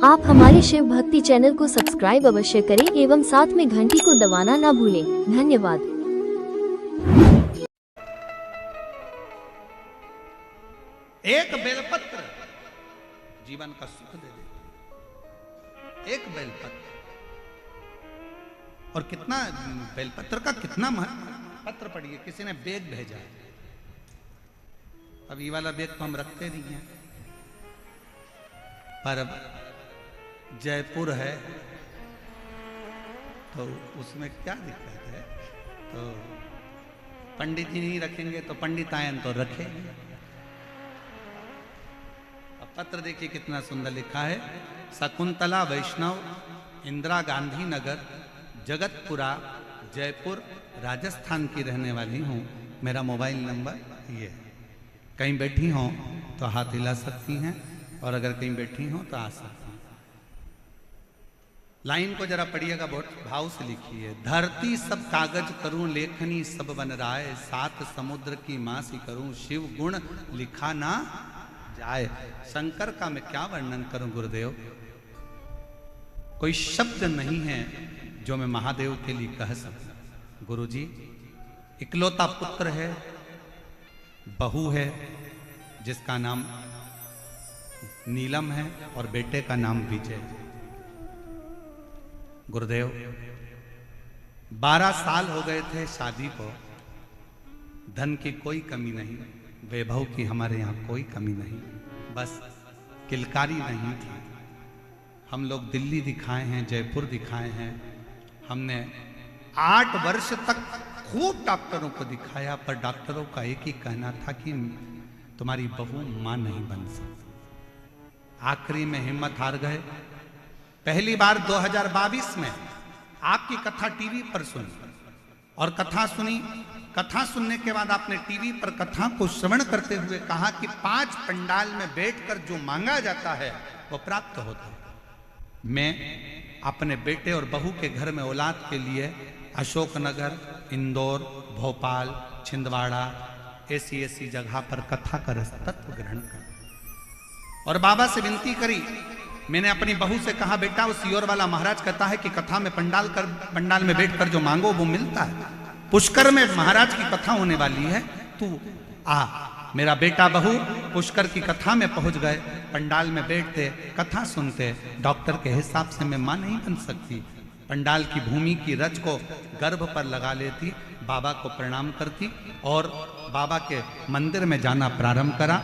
आप हमारे शिव भक्ति चैनल को सब्सक्राइब अवश्य करें एवं साथ में घंटी को दबाना ना भूलें। धन्यवाद। एक बेलपत्र जीवन का सुख दे दे। एक बेलपत्र, और कितना बेलपत्र का कितना महत्व। पत्र पढ़िए, किसी ने बेग भेजा है। अब ये वाला बेग तो हम रखते नहीं हैं, पर अब जयपुर है तो उसमें क्या दिक्कत है। तो पंडित जी नहीं रखेंगे तो पंडितायन तो रखेंगे। अब पत्र देखिए कितना सुंदर लिखा है। शकुंतला वैष्णव, इंदिरा गांधी नगर, जगतपुरा, जयपुर, राजस्थान की रहने वाली हूँ। मेरा मोबाइल नंबर ये है। कहीं बैठी हों तो हाथ हिला सकती हैं, और अगर कहीं बैठी हों तो आ सकती हैं। लाइन को जरा पढ़िएगा, बहुत भाव से लिखी है। धरती सब कागज करूं, लेखनी सब बन राय, सात समुद्र की मासी करूं, शिव गुण लिखा ना जाए। शंकर का मैं क्या वर्णन करूं गुरुदेव, कोई शब्द नहीं है जो मैं महादेव के लिए कह सकूं। गुरुजी इकलौता पुत्र है, बहू है जिसका नाम नीलम है, और बेटे का नाम विजय। गुरुदेव 12 साल हो गए थे शादी को, धन की कोई कमी नहीं, वैभव की हमारे यहाँ कोई कमी नहीं, बस किलकारी नहीं थी। हम लोग दिल्ली दिखाए हैं, जयपुर दिखाए हैं, हमने 8 वर्ष तक खूब डॉक्टरों को दिखाया, पर डॉक्टरों का एक ही कहना था कि तुम्हारी बहू मां नहीं बन सकती। आखिरी में हिम्मत हार गए। पहली बार 2022 में आपकी कथा टीवी पर सुनी, और कथा सुनी। कथा सुनने के बाद आपने टीवी पर कथा को श्रवण करते हुए कहा कि 5 पंडाल में बैठकर जो मांगा जाता है वो प्राप्त होता है। मैं अपने बेटे और बहू के घर में औलाद के लिए अशोकनगर, इंदौर, भोपाल, छिंदवाड़ा ऐसी जगह पर कथा का तत्व ग्रहण कर, और बाबा से विनती करी। मैंने अपनी बहू से कहा, बेटा उस योर वाला महाराज कहता है कि कथा में पंडाल में बैठकर जो मांगो वो मिलता है। पुष्कर में महाराज की कथा होने वाली है, तू आ। मेरा बेटा बहू पुष्कर की कथा में पहुंच गए। पंडाल में बैठते, कथा सुनते। डॉक्टर के हिसाब से मैं मां नहीं बन सकती। पंडाल की भूमि की रज को गर्भ पर लगा लेती, बाबा को प्रणाम करती, और बाबा के मंदिर में जाना प्रारंभ करा।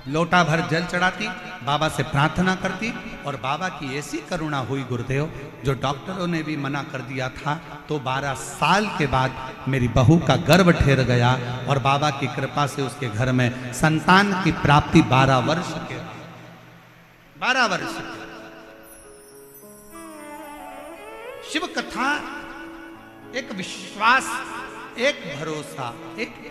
लोटा भर जल चढ़ाती, बाबा से प्रार्थना करती, और बाबा की ऐसी करुणा हुई गुरुदेव, जो डॉक्टरों ने भी मना कर दिया था, तो 12 साल के बाद मेरी बहू का गर्भ ठहर गया, और बाबा की कृपा से उसके घर में संतान की प्राप्ति 12 वर्ष के 12 वर्ष के। शिव कथा एक विश्वास, एक भरोसा, एक